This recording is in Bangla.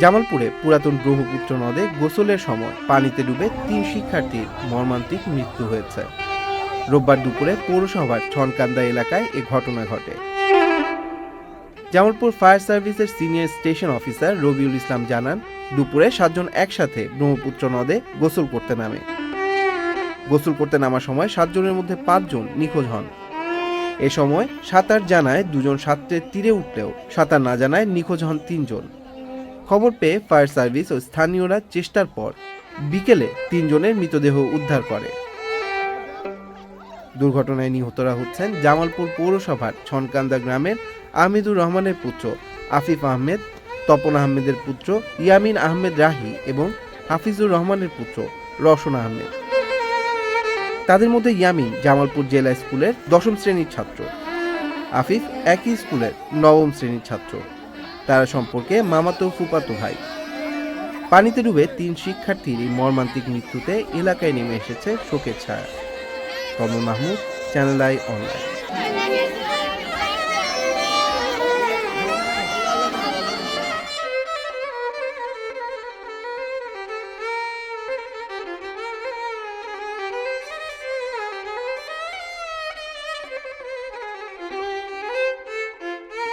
জামালপুরে পুরাতন ব্রহ্মপুত্র নদে গোসলের সময় পানিতে ডুবে ৩ শিক্ষার্থীর মর্মান্তিক মৃত্যু হয়েছে। রোববার দুপুরে পৌরসভার ছনকান্দা এলাকায় এ ঘটনা ঘটে। জামালপুর ফায়ার সার্ভিসের senior station officer Rabiul Islam জানান, দুপুরে 7 জন একসাথে ব্রহ্মপুত্র নদে গোসল করতে নামে। গোসল করতে নামার সময় 7 জনের মধ্যে 5 জন নিখোঁজ হন। এ সময় সাঁতার জানায় 2 জন সাঁতরে তীরে উঠলেও সাঁতার না জানায় নিখোঁজ হন 3 জন। খবর পেয়ে ফায়ার সার্ভিস ও স্থানীয়রা চেষ্টার পর বিকেলে 3 জনের মৃতদেহ উদ্ধার করে। দুর্ঘটনায় নিহতরা হচ্ছেন জামালপুর পৌরসভার ছনকান্দা গ্রামের আহমেদুর রহমানের পুত্র আফিফ আহমেদ, তপন আহমেদের পুত্র ইয়ামিন আহমেদ রাহি এবং হাফিজুর রহমানের পুত্র রওশন আহমেদ। তাদের মধ্যে ইয়ামিন জামালপুর জেলা স্কুলের 10ম শ্রেণীর ছাত্র, আফিফ একই স্কুলের 9ম শ্রেণীর ছাত্র। তারা সম্পর্কে মামাতো ফুফাতো ভাই। পানিতে ডুবে 3 শিক্ষার্থীর এই মর্মান্তিক মৃত্যুতে এলাকায় নেমে এসেছে শোকের ছায়া। Tamal Mahmud, channel I online.